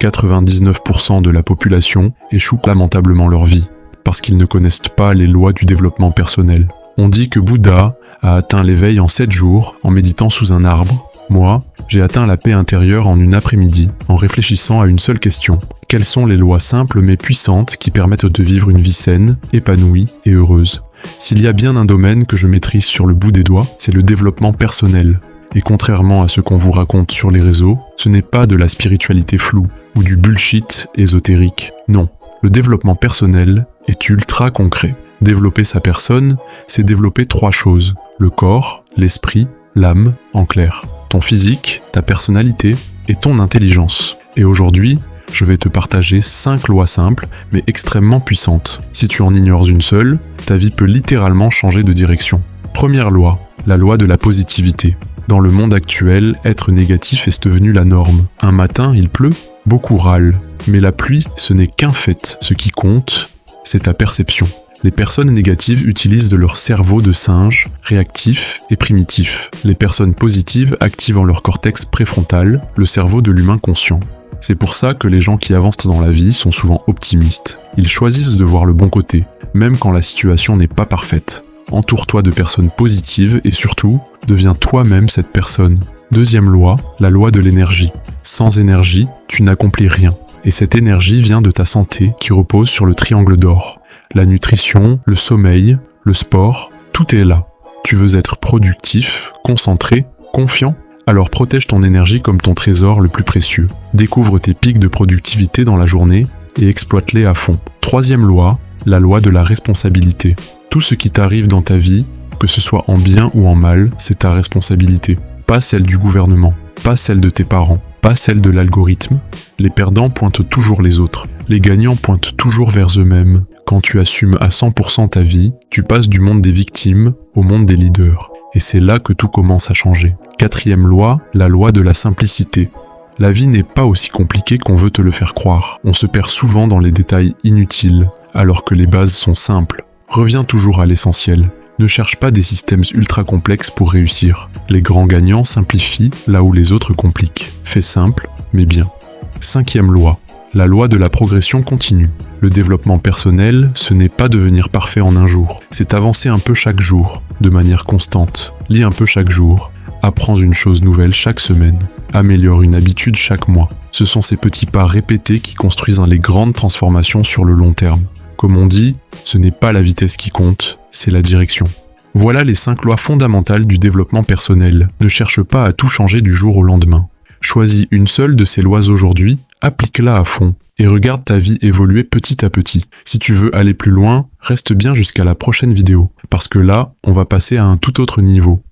99% de la population échoue lamentablement leur vie, parce qu'ils ne connaissent pas les lois du développement personnel. On dit que Bouddha a atteint l'éveil en 7 jours en méditant sous un arbre. Moi, j'ai atteint la paix intérieure en une après-midi, en réfléchissant à une seule question. Quelles sont les lois simples mais puissantes qui permettent de vivre une vie saine, épanouie et heureuse ? S'il y a bien un domaine que je maîtrise sur le bout des doigts, c'est le développement personnel. Et contrairement à ce qu'on vous raconte sur les réseaux, ce n'est pas de la spiritualité floue ou du bullshit ésotérique. Non, le développement personnel est ultra concret. Développer sa personne, c'est développer 3 choses. Le corps, l'esprit, l'âme, en clair. Ton physique, ta personnalité et ton intelligence. Et aujourd'hui, je vais te partager 5 lois simples, mais extrêmement puissantes. Si tu en ignores une seule, ta vie peut littéralement changer de direction. Première loi, la loi de la positivité. Dans le monde actuel, être négatif est devenu la norme. Un matin, il pleut, beaucoup râlent. Mais la pluie, ce n'est qu'un fait. Ce qui compte, c'est ta perception. Les personnes négatives utilisent de leur cerveau de singe, réactif et primitif. Les personnes positives activent leur cortex préfrontal, le cerveau de l'humain conscient. C'est pour ça que les gens qui avancent dans la vie sont souvent optimistes. Ils choisissent de voir le bon côté, même quand la situation n'est pas parfaite. Entoure-toi de personnes positives et surtout, deviens toi-même cette personne. Deuxième loi, la loi de l'énergie. Sans énergie, tu n'accomplis rien. Et cette énergie vient de ta santé qui repose sur le triangle d'or. La nutrition, le sommeil, le sport, tout est là. Tu veux être productif, concentré, confiant ? Alors protège ton énergie comme ton trésor le plus précieux. Découvre tes pics de productivité dans la journée et exploite-les à fond. Troisième loi, la loi de la responsabilité. Tout ce qui t'arrive dans ta vie, que ce soit en bien ou en mal, c'est ta responsabilité. Pas celle du gouvernement, pas celle de tes parents, pas celle de l'algorithme. Les perdants pointent toujours les autres. Les gagnants pointent toujours vers eux-mêmes. Quand tu assumes à 100% ta vie, tu passes du monde des victimes au monde des leaders. Et c'est là que tout commence à changer. Quatrième loi, la loi de la simplicité. La vie n'est pas aussi compliquée qu'on veut te le faire croire. On se perd souvent dans les détails inutiles, alors que les bases sont simples. Reviens toujours à l'essentiel. Ne cherche pas des systèmes ultra complexes pour réussir. Les grands gagnants simplifient là où les autres compliquent. Fais simple, mais bien. Cinquième loi. La loi de la progression continue. Le développement personnel, ce n'est pas devenir parfait en un jour. C'est avancer un peu chaque jour, de manière constante. Lis un peu chaque jour. Apprends une chose nouvelle chaque semaine. Améliore une habitude chaque mois. Ce sont ces petits pas répétés qui construisent les grandes transformations sur le long terme. Comme on dit, ce n'est pas la vitesse qui compte, c'est la direction. Voilà les 5 lois fondamentales du développement personnel. Ne cherche pas à tout changer du jour au lendemain. Choisis une seule de ces lois aujourd'hui, applique-la à fond et regarde ta vie évoluer petit à petit. Si tu veux aller plus loin, reste bien jusqu'à la prochaine vidéo, parce que là, on va passer à un tout autre niveau.